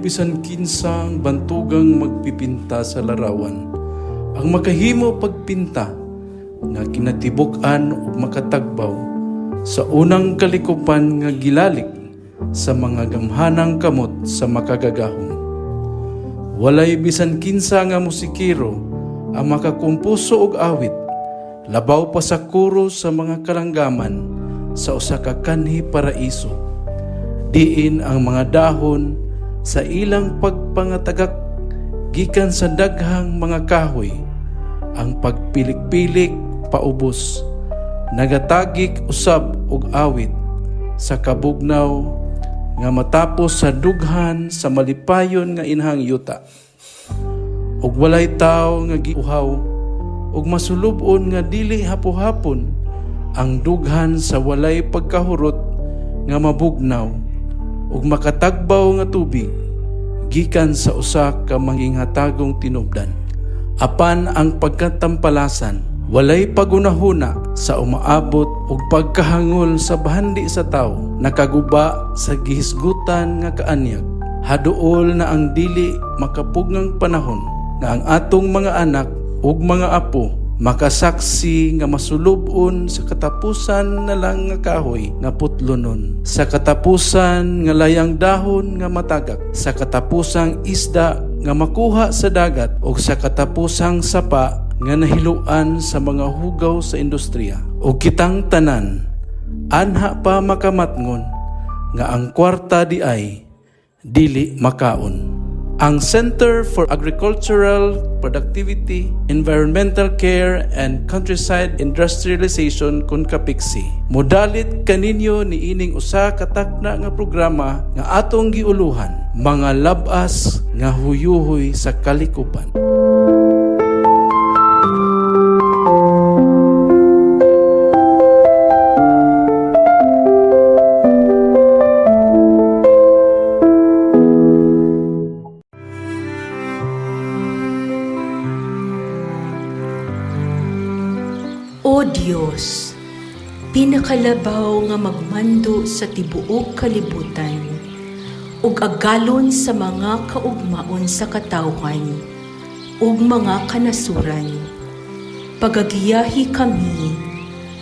bisan kinsang bantugang magpipinta sa larawan. Ang makahimo pagpinta nga kinatibuk-an ug makatagbaw sa unang kalikupan nga gilalik sa mga gamhanang kamot sa makagagahom. Walay bisan kinsa nga musikero ang makakumpuso og awit, labaw pa sa kuro sa mga kalanggaman sa usa ka kanhi paraiso. Diin ang mga dahon sa ilang pagpangatagak gikan sa daghang mga kahoy, ang pagpilik-pilik paubos, nagatagik usab og awit sa kabugnaw nga matapos sa dughan sa malipayon nga inhang yuta. Ug walay tawo nga giuhaw ug masulubon nga dili hapo-hapon ang dughan sa walay pagkahurot nga mabugnaw ug makatagbaw nga tubig gikan sa usa ka manginghatagong tinubdan. Apan ang pagkatampalasan walay pagunahuna sa umaabot ug pagkahangol sa bahandi sa tawo, nakaguba sa gihisgutan nga kaanyag. Haduol na ang dili makapugngang panahon nga ang atong mga anak ug mga apo makasaksi nga masulubon sa katapusan na lang nga kahoy nga putlonon, sa katapusan nga layang dahon nga matagak, sa katapusang isda nga makuha sa dagat o sa katapusang sapa nga nahiluan sa mga hugaw sa industriya. O kitang tanan, anha pa makamatngon nga ang kwarta di ay dili makaon. Ang Center for Agricultural Productivity, Environmental Care, and Countryside Industrialization kun kapiksi modalit kaninyo ni ining usa ka takna nga programa nga atong giuluhan, mga labas nga huyuhoy sa Kalikupan. O Diyos, pinakalabaw nga magmando sa tibuok kalibutan, ug agalon sa mga kaugmaon sa katawhan, ug mga kanasuran, pagagiyahi kami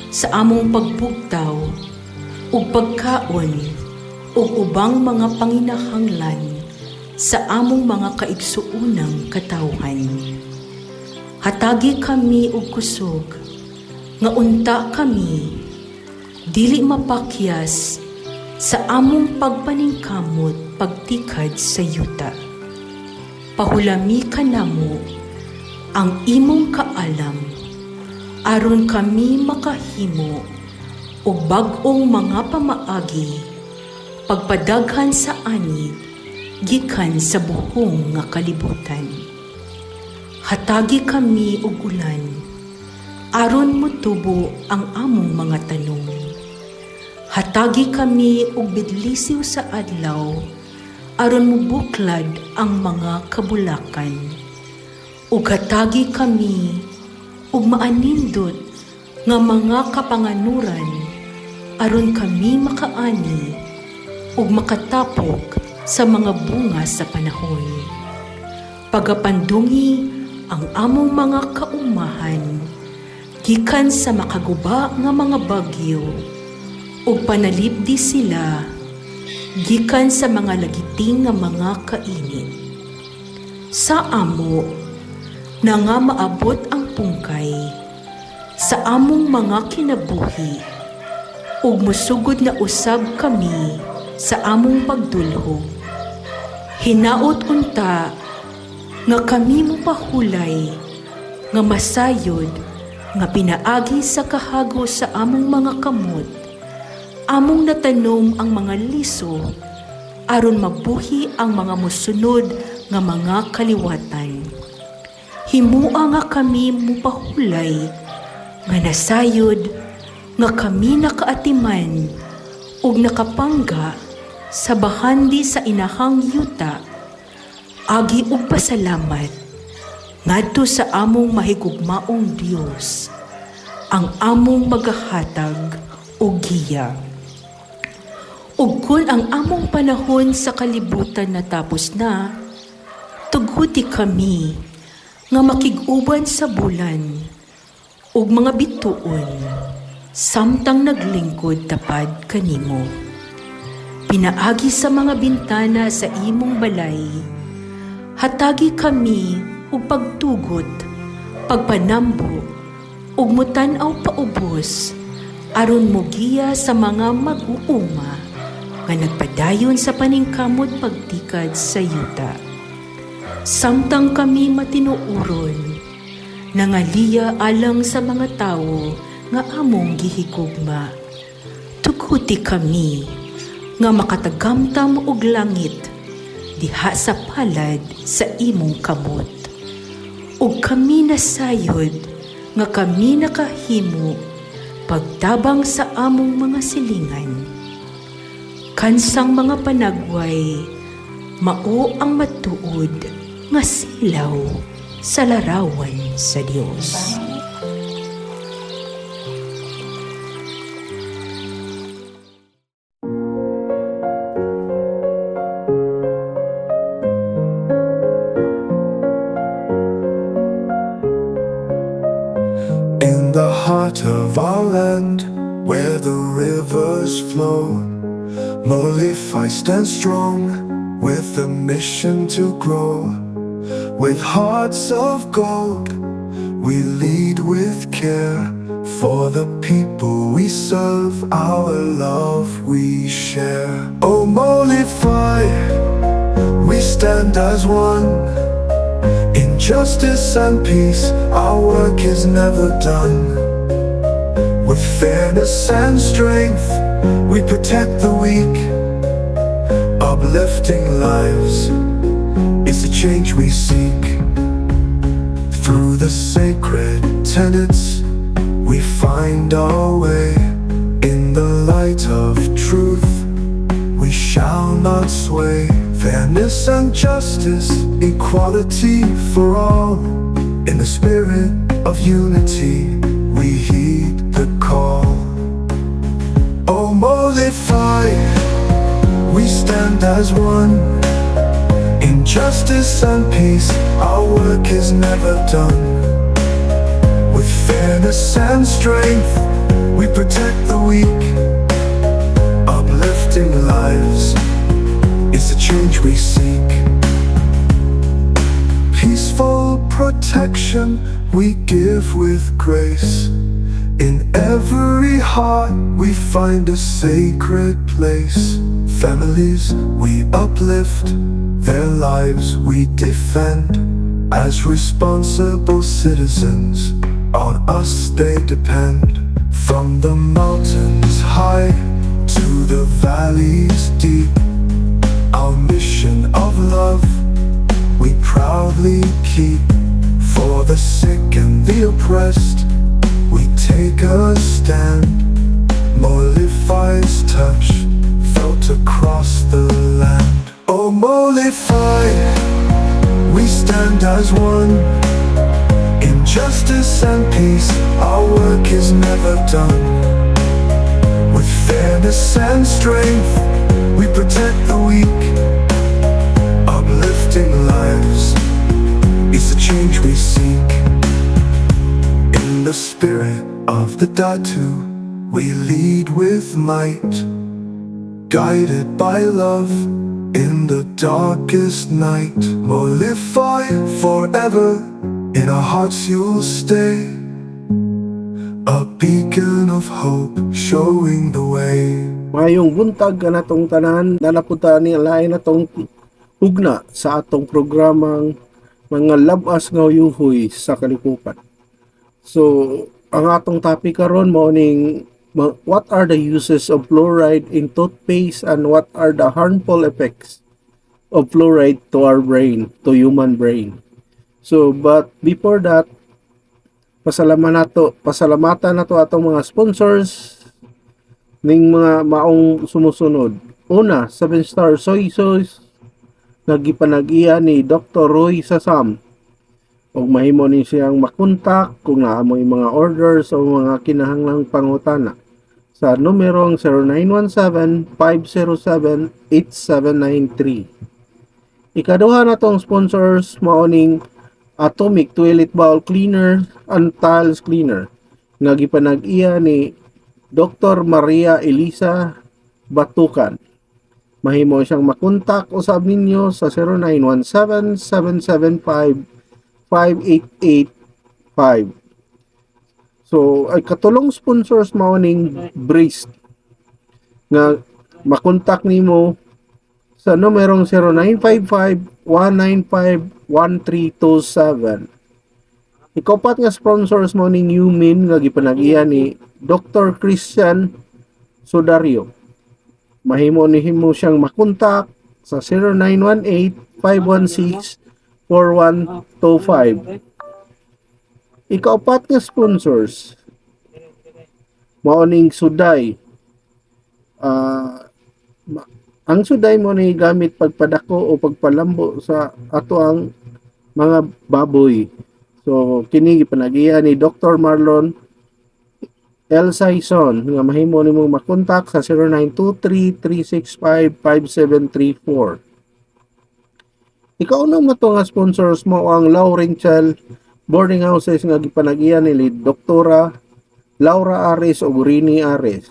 sa among pagbugtaw, ug pagkaon, ug ubang mga panginahanglan sa among mga kaigsuunang katawhan. Hatagi kami og kusog, nga unta kami dili mapakyas sa among pagpaningkamot pagtikad sa yuta. Pahulami kanamo ang imong kaalam aron kami makahimo og bag-ong mga pamaagi pagpadaghan sa ani gikan sa buhong nga kalibutan. Hatagi kami og ulan aron motubo ang among mga tanong. Hatagi kami og bidlisiw sa adlaw aron mubuklad ang mga kabulakan. Ug hatagi kami og maanindot nga mga kapanganuran aron kami makaani ug makatapok sa mga bunga sa panahon. Pagapandungi ang among mga kaumahan gikan sa makaguba nga mga bagyo, ug panalipdi sila gikan sa mga lagiting nga mga kainit. Sa amo na nga maabot ang pungkay sa among mga kinabuhi, ug musugod na usab kami sa among pagdulhog. Hinaot unta nga kami mopahulay nga masayod nga pinaagi sa kahago sa among mga kamot, among natanom ang mga liso, aron mabuhi ang mga musunod nga mga kaliwatan. Himua nga kami mupahulay, nga nasayod, nga kami nakaatiman, ug nakapangga sa bahandi sa inahang yuta, agi ug pasalamat ngadto sa among mahigugmaong Dios, ang among magahatag og giya. Ug kun ang among panahon sa kalibutan natapos na, tuguti kami nga makig-uban sa bulan ug mga bituon samtang naglingkod tapad kanimo. Pinaagi sa mga bintana sa imong balay, hatagi kami ug pagtugot, pagpanambo ug mutan-aw paubos aron mogiya sa mga mag-uuma nga nagpadayon sa paningkamot pagtikad sa yuta. Samtang kami matinuuron, nangaliya alang sa mga tawo nga among gihigugma. Tuguti kami nga makatagamtam og langit diha sa palad sa imong kamot. Ug kami nasayod nga kami nakahimo pagtabang sa among mga silingan. Kansang mga panagway, mao ang matuod nga silaw sa larawan sa Dios. In the heart of our land, where the rivers flow, MOLIFHAI stands strong with a mission to grow. With hearts of gold, we lead with care. For the people we serve, our love we share. Oh MOLIFHAI, we stand as one. In justice and peace, our work is never done. With fairness and strength, we protect the weak. Uplifting lives is the change we seek. Through the sacred tenets, we find our way. In the light of truth, we shall not sway. Fairness and justice, equality for all. In the spirit of unity, we heed the call. Oh MOLIFHAI, we stand as one. In justice and peace, our work is never done. With fairness and strength, we protect the weak. Uplifting lives is the change we seek. Peaceful protection we give with grace. In every heart we find a sacred place. Families we uplift, their lives we defend. As responsible citizens, on us they depend. From the mountains high to the valleys deep, our mission of love we proudly keep. For the sick and the oppressed, we take a stand. MOLIFHAI's touch felt across the land. Oh MOLIFHAI, we stand as one. In justice and peace, our work is never done. With fairness and strength, we protect the weak. Uplifting lives is the change we seek. In the spirit of the Datu, we lead with might. Guided by love in the darkest night. MOLIFHAI forever, in our hearts you'll stay. A beacon of hope showing the way. Mayong buntag ka natong tanan, nalaputa ni lain natong hugna sa atong programang mga labas nga Huyuhoy sa Kalikupan. So, ang atong topic karon mo ning what are the uses of fluoride in toothpaste and what are the harmful effects of fluoride to our brain, to human brain. So, but before that, pasalamatan nato atong mga sponsors ning mga maong sumusunod. Una, 7-star soy sauce nagipanagiya ni Dr. Roy Sasam. Ug mahimo ni siyang makontak kung naa mo mga orders o mga kinahanglang pangutana sa numerong 0917-507-8793. Ikaduha na tong sponsors maoning Atomic Toilet Bowl Cleaner and Tiles Cleaner nga gipanag-iya ni Dr. Maria Elisa Batukan. Mahimo siyang makontak usab ninyo sa 0917-775-5885. So, ay katulong sponsors maoning Breast nga makontak nimo sa numerong 0955-195-1327. Ikapat nga sponsors mo ni Newmin nga gipanag-iya ni Dr. Christian Sodario. Mahimo ni himo siyang makontak sa 0918-516-4125. Ikaapat nga sponsors maoning Suday. Ang suday mo ni gamit pagpadako o pagpalambo sa ato ang mga baboy. So, kini gipanag-iya ni Dr. Marlon L. Saison nga mahimo nimo makontak sa 0923-365-5734. Ikaw na mo nga sponsors mo ang Laurential Boarding Houses nga gipanag-iya ni Dr. Laura Ares o Gurini Ares.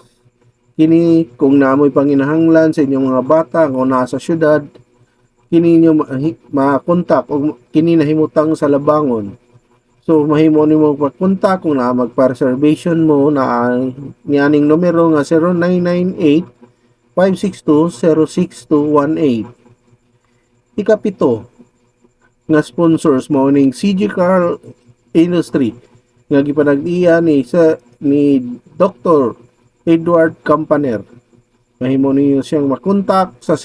Kini kung naamoy panginahanglan sa inyong mga bata kung nasa syudad, kini nyo makontak o kini nahimutang sa labangon. So mahimo nimo magkontak kung na magpa-reservation mo na nianing numero nga 0998-562-06218. Ikapito nga sponsors mo ning CG Carl Industry nga gipanag-iya ni Dr. Edward Campaner. Mahimo niyo siyang makontak sa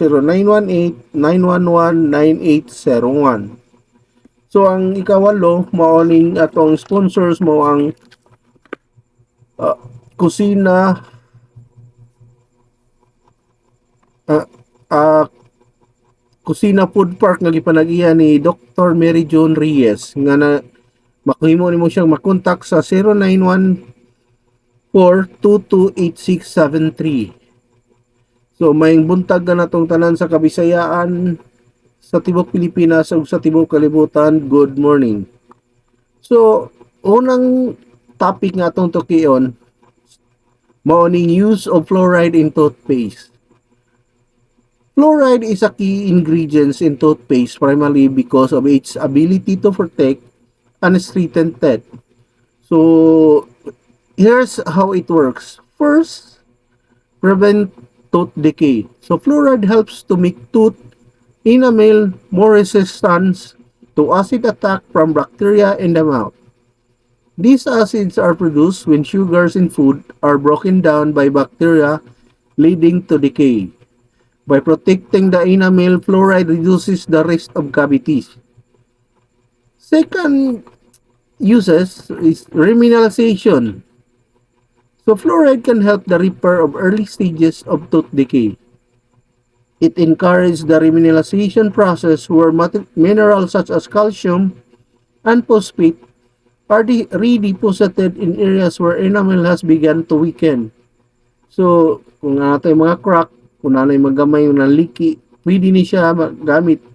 0918-911-9801. So, ang ikawalo, maoning atong sponsors mo ang kusina Kusina Food Park nga gipanag-iya ni Dr. Mary John Reyes nga na makuhimo nimo siyang makontak sa 0914-228673. So, may buntag na natong tanan sa Kabisayaan, sa Tibok Pilipinas ug sa Tibok Kalibutan. Good morning. So, unang topic nga atong tukion, maoning use of fluoride in toothpaste. Fluoride is a key ingredient in toothpaste primarily because of its ability to protect and strengthen teeth. So, here's how it works. First, prevent tooth decay. So, fluoride helps to make tooth enamel more resistant to acid attack from bacteria in the mouth. These acids are produced when sugars in food are broken down by bacteria, leading to decay. By protecting the enamel, fluoride reduces the risk of cavities. Second uses is remineralization. So fluoride can help the repair of early stages of tooth decay. It encourages the remineralization process where minerals such as calcium and phosphate are redeposited in areas where enamel has begun to weaken. So, kung nato yung mga crack, kung nato yung magamay yung naliki, pwede ni siya magamit.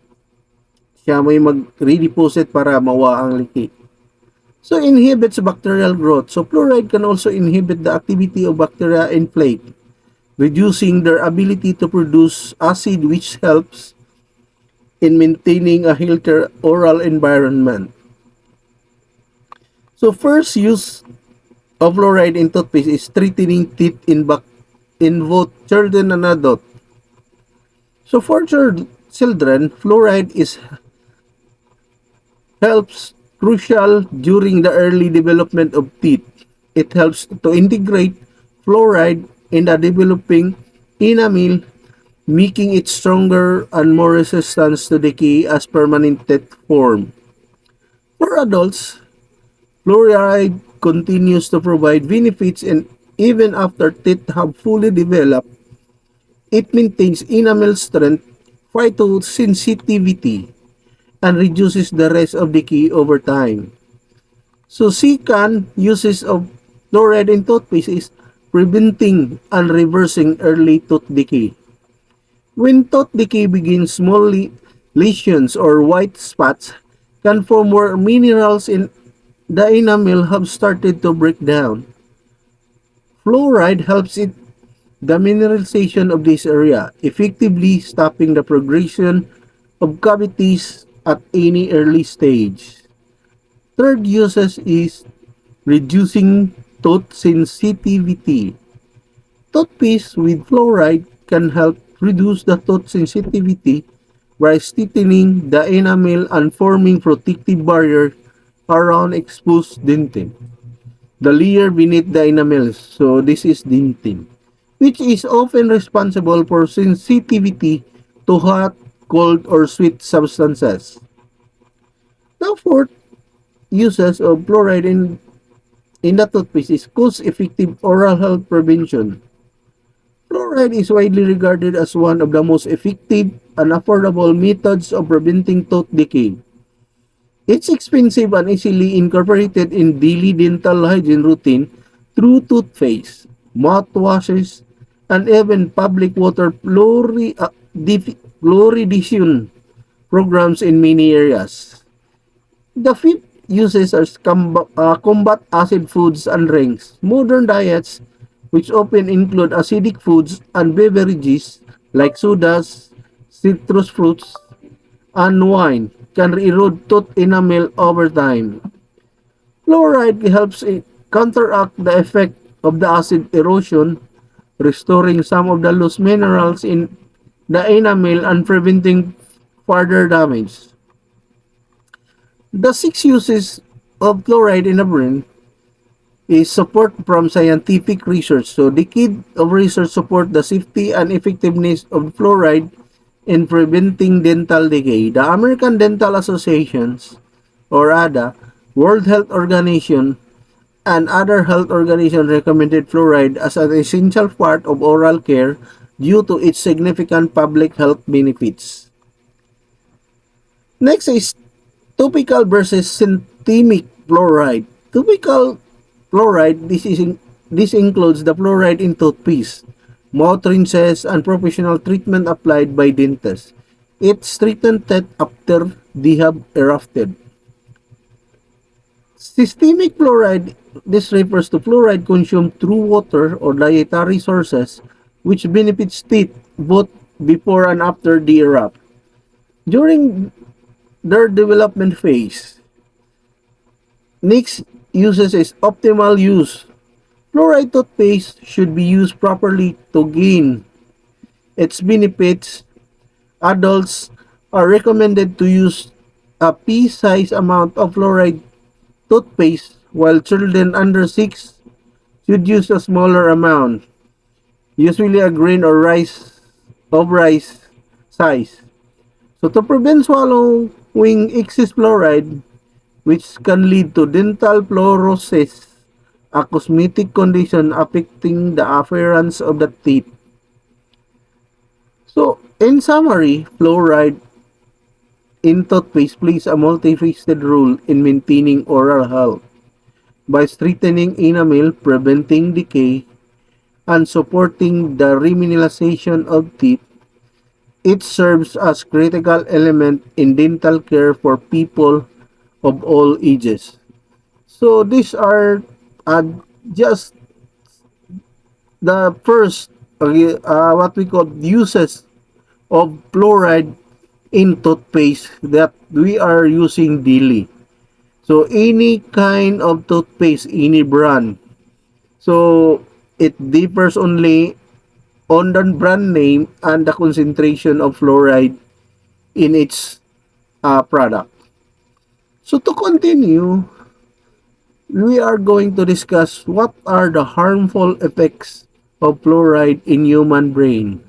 Siya may mag-redeposit para mawa ang liki. So, inhibits bacterial growth. So, fluoride can also inhibit the activity of bacteria in plaque, reducing their ability to produce acid, which helps in maintaining a healthier oral environment. So, first use of fluoride in toothpaste is strengthening teeth in both children and adults. So, for children, fluoride helps crucial during the early development of teeth. It helps to integrate fluoride in the developing enamel, making it stronger and more resistant to decay as permanent teeth form. For adults, fluoride continues to provide benefits, and even after teeth have fully developed, it maintains enamel strength, phytosensitivity, and reduces the risk of decay over time. So, second uses of fluoride in toothpaste is preventing and reversing early tooth decay. When tooth decay begins, small lesions or white spots can form where minerals in the enamel have started to break down. Fluoride helps it the mineralization of this area, effectively stopping the progression of cavities at any early stage. Third uses is reducing tooth sensitivity. Toothpaste with fluoride can help reduce the tooth sensitivity by strengthening the enamel and forming protective barrier around exposed dentin. The layer beneath the enamel, so this is dentin, which is often responsible for sensitivity to hot, cold, or sweet substances. The fourth uses of fluoride in the toothpaste is cost-effective oral health prevention. Fluoride is widely regarded as one of the most effective and affordable methods of preventing tooth decay. It's expensive and easily incorporated in daily dental hygiene routine through toothpaste, mouthwashes, and even public water fluoridation programs in many areas. The fifth uses are combat acid foods and drinks. Modern diets, which often include acidic foods and beverages like sodas, citrus fruits, and wine, can erode tooth enamel over time. Fluoride helps counteract the effect of the acid erosion, restoring some of the lost minerals in the enamel and preventing further damage. The six uses of fluoride in the brain is support from scientific research. So, decade of research support the safety and effectiveness of fluoride in preventing dental decay. The American Dental Associations, or ADA, World Health Organization, and other health organizations recommended fluoride as an essential part of oral care due to its significant public health benefits. Next is topical versus systemic fluoride. Topical fluoride, this includes the fluoride in toothpaste, mouth rinses, and professional treatment applied by dentists. It's straightened teeth after they have erupted. Systemic fluoride, this refers to fluoride consumed through water or dietary sources which benefits teeth both before and after they erupt. During their development phase, next uses is optimal use. Fluoride toothpaste should be used properly to gain its benefits. Adults are recommended to use a pea-sized amount of fluoride toothpaste, while children under 6 should use a smaller amount, usually a grain or rice size. So to prevent swallowing excess fluoride, which can lead to dental fluorosis, a cosmetic condition affecting the appearance of the teeth. So, in summary, fluoride in toothpaste plays a multifaceted role in maintaining oral health by strengthening enamel, preventing decay, and supporting the remineralization of teeth. It serves as critical element in dental care for people of all ages. So these are just the first what we call uses of fluoride in toothpaste that we are using daily. So any kind of toothpaste, any brand. So it differs only on the brand name and the concentration of fluoride in its product. So to continue, we are going to discuss what are the harmful effects of fluoride in human brain.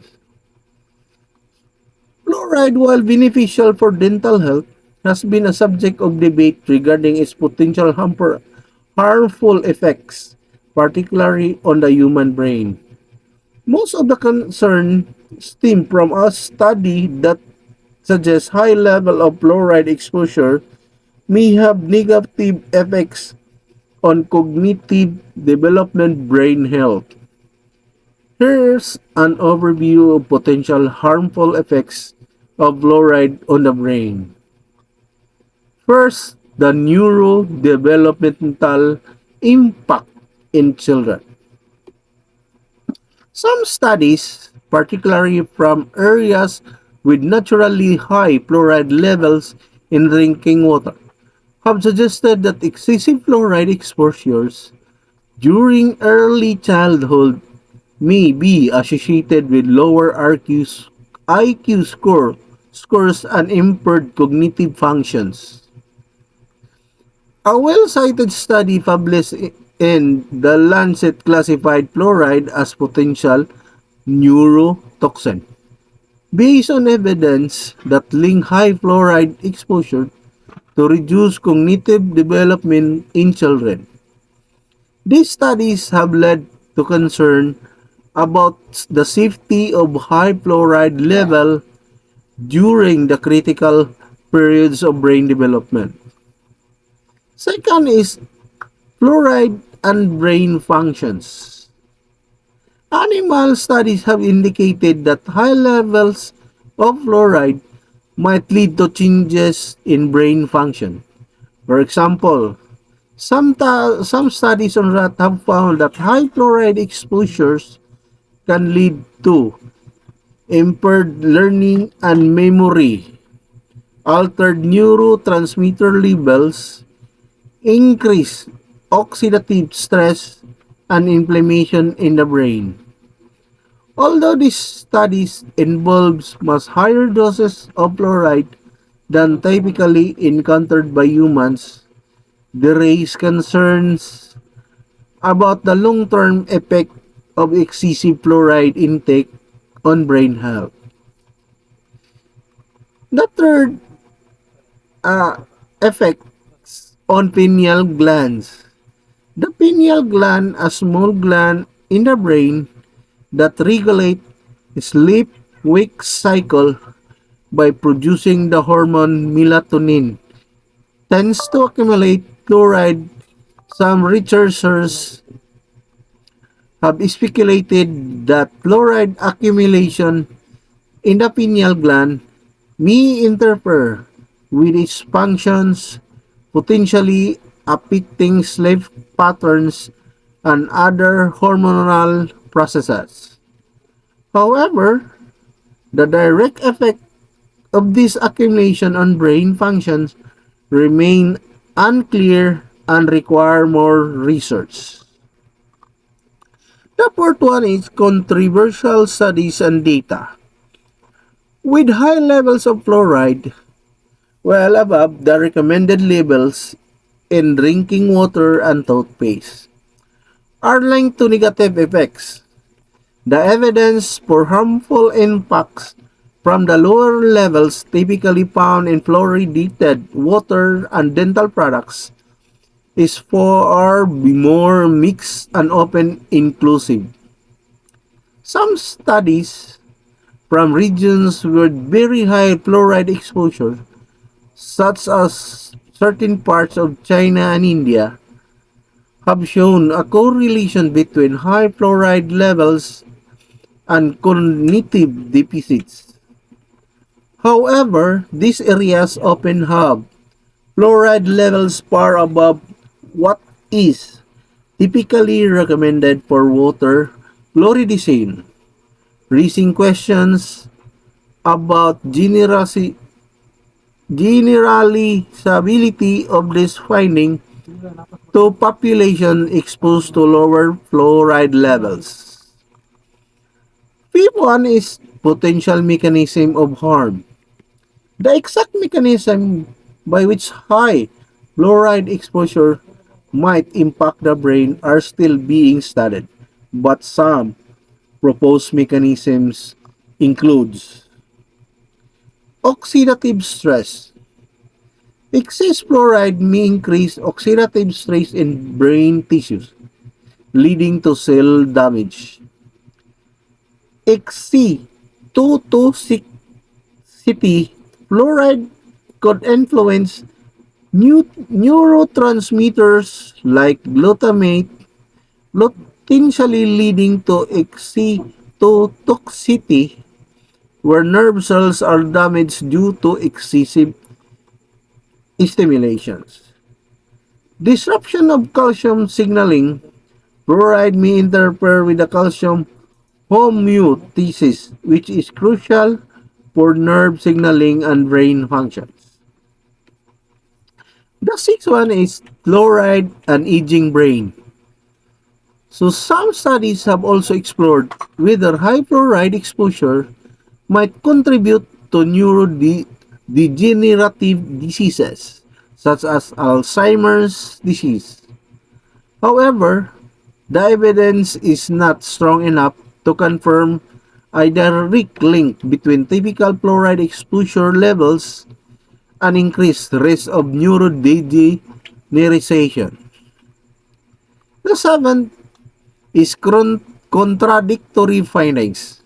Fluoride, while beneficial for dental health, has been a subject of debate regarding its potential harmful effects, particularly on the human brain. Most of the concern stem from a study that suggests high level of fluoride exposure may have negative effects on cognitive development, brain health. Here's an overview of potential harmful effects of fluoride on the brain. First, the neurodevelopmental impact in children. Some studies, particularly from areas with naturally high fluoride levels in drinking water, have suggested that excessive fluoride exposures during early childhood may be associated with lower IQ scores and impaired cognitive functions. A well-cited study published in The Lancet classified fluoride as potential neurotoxin based on evidence that link high fluoride exposure to reduce cognitive development in children. These studies have led to concern about the safety of high fluoride level during the critical periods of brain development. Second is fluoride and brain functions. Animal studies have indicated that high levels of fluoride might lead to changes in brain function. For example, some studies on rats have found that high fluoride exposures can lead to impaired learning and memory, altered neurotransmitter levels, increased oxidative stress, and inflammation in the brain. Although these studies involves much higher doses of fluoride than typically encountered by humans, they raise concerns about the long-term effect of excessive fluoride intake on brain health. The third effects on pineal glands. The pineal gland, a small gland in the brain that regulate sleep-wake cycle by producing the hormone melatonin, tends to accumulate fluoride. Some researchers have speculated that fluoride accumulation in the pineal gland may interfere with its functions, potentially affecting sleep patterns and other hormonal processes. However, the direct effect of this accumulation on brain functions remain unclear and require more research. The fourth one is controversial studies and data. With high levels of fluoride, well above the recommended levels in drinking water and toothpaste, are linked to negative effects. The evidence for harmful impacts from the lower levels typically found in fluoridated water and dental products is far more mixed and often inclusive. Some studies from regions with very high fluoride exposure, such as certain parts of China and India, have shown a correlation between high fluoride levels and cognitive deficits. However, these areas often have fluoride levels far above what is typically recommended for water fluoridation, raising questions about generalizability of this finding to population exposed to lower fluoride levels. Fifth one is potential mechanism of harm. The exact mechanism by which high fluoride exposure might impact the brain are still being studied, but some proposed mechanisms includes oxidative stress. Excess fluoride may increase oxidative stress in brain tissues, leading to cell damage. Toxicity, fluoride could influence neurotransmitters like potentially leading to excitotoxicity, where nerve cells are damaged due to excessive stimulations. Disruption of calcium signaling. Fluoride may interfere with the calcium homeostasis, which is crucial for nerve signaling and brain functions. The sixth one is fluoride and aging brain. So some studies have also explored whether high fluoride exposure might contribute to neurodegenerative diseases such as Alzheimer's disease. However, the evidence is not strong enough to confirm a direct link between typical fluoride exposure levels and increased risk of neurodegeneration. The seventh is contradictory findings.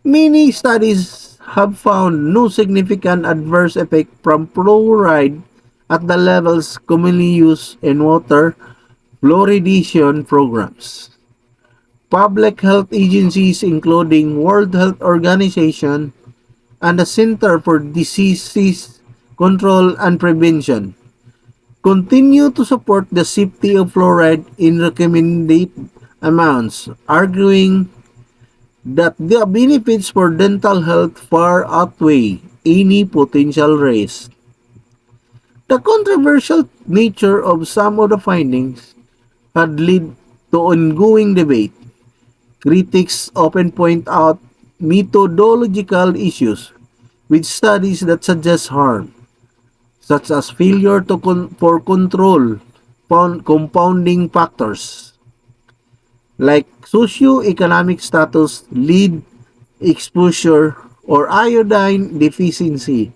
Many studies have found no significant adverse effect from fluoride at the levels commonly used in water fluoridation programs. Public health agencies including World Health Organization and the Center for Disease Control and Prevention continue to support the safety of fluoride in recommended amounts, arguing that the benefits for dental health far outweigh any potential risk. The controversial nature of some of the findings had led to ongoing debate. Critics often point out methodological issues with studies that suggest harm, such as failure for control compounding factors like socioeconomic status, lead exposure, or iodine deficiency,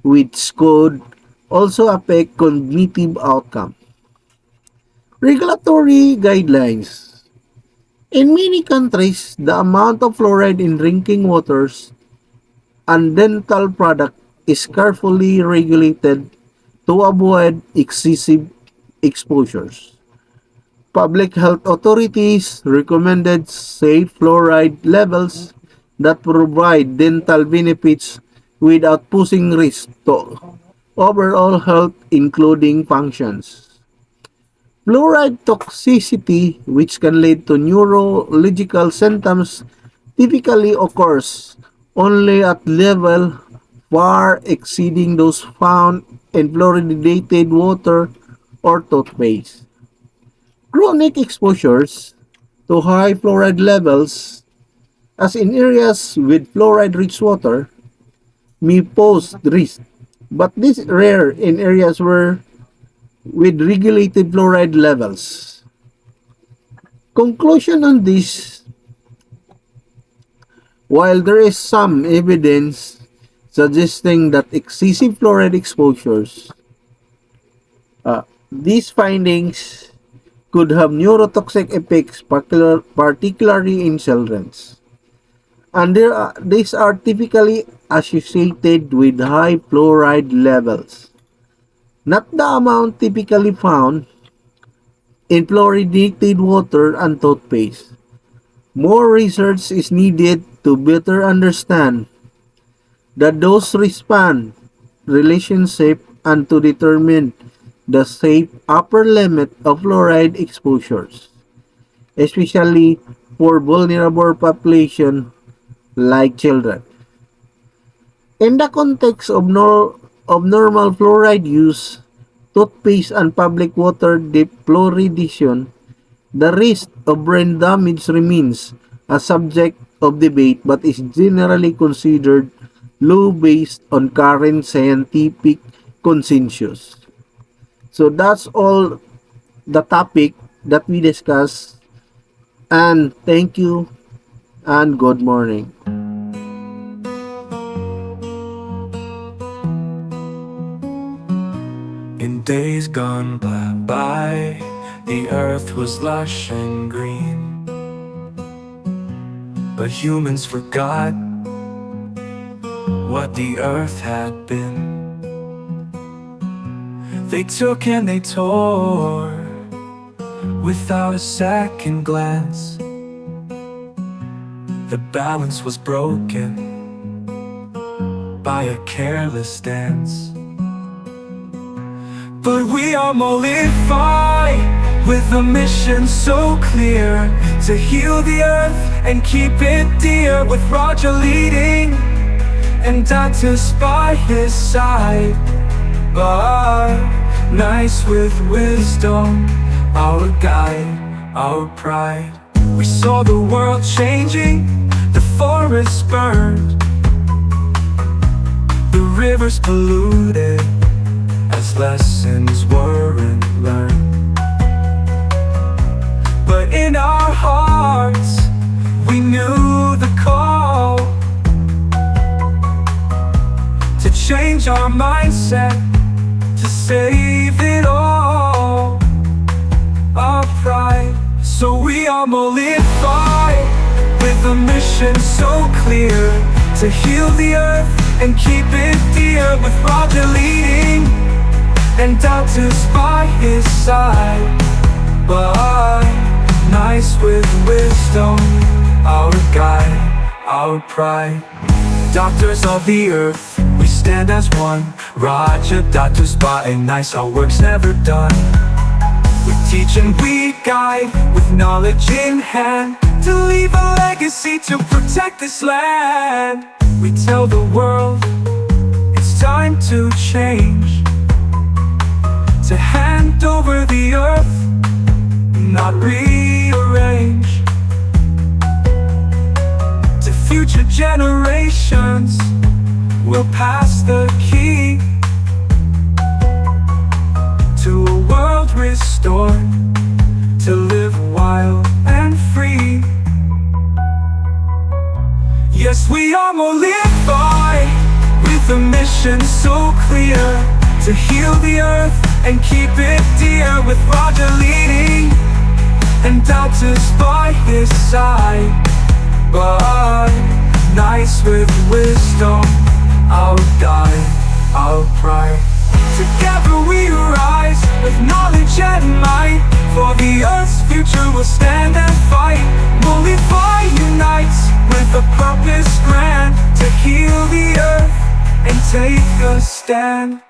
which could also affect cognitive outcome. Regulatory guidelines. In many countries, the amount of fluoride in drinking waters and dental products is carefully regulated to avoid excessive exposures. Public health authorities recommended safe fluoride levels that provide dental benefits without posing risk to overall health including functions. Fluoride toxicity, which can lead to neurological symptoms, typically occurs only at level far exceeding those found in fluoridated water or toothpaste. Chronic exposures to high fluoride levels, as in areas with fluoride-rich water, may pose risk, but this is rare in areas where with regulated fluoride levels. Conclusion on this: while there is some evidence suggesting that excessive fluoride exposures, these findings could have neurotoxic effects, particularly in children. And these are typically associated with high fluoride levels, not the amount typically found in fluoridated water and toothpaste. More research is needed to better understand the dose-response relationship and to determine the safe upper limit of fluoride exposures, especially for vulnerable population like children. In the context of normal fluoride use, toothpaste and public water defluoridation, the risk of brain damage remains a subject of debate but is generally considered low based on current scientific consensus. So that's all the topic that we discussed, and thank you and good morning. In days gone by, the earth was lush and green, but humans forgot what the earth had been. They took and they tore without a second glance. The balance was broken by a careless dance. But we are MOLIFHAI, with a mission so clear, to heal the earth and keep it dear, with Roger leading and doctors by his side. But nice with wisdom, our guide, our pride. We saw the world changing, the forests burned, the rivers polluted, as lessons weren't learned. But in our hearts, we knew the call to change our mindset, to save it all, our pride. So we are MOLIFHAI, with a mission so clear, to heal the earth and keep it dear, with Roger leading and doctors by his side. But nice with wisdom, our guide, our pride. Doctors of the earth, we stand as one. Roger, doctors by nice, our work's never done. We teach and we guide, with knowledge in hand, to leave a legacy to protect this land. We tell the world it's time to change, to hand over the earth, not rearrange. To future generations, we'll pass the key to a world restored, to live wild and free. Yes, we are MOLIFHAI, with a mission so clear, to heal the earth and keep it dear, with Roger leading and doctors by his side. But nice with wisdom, our guide, our pride. Together we rise, with knowledge and might, for the earth's future we'll stand and fight. MOLIFHAI unites, with a purpose grand, to heal the earth and take a stand.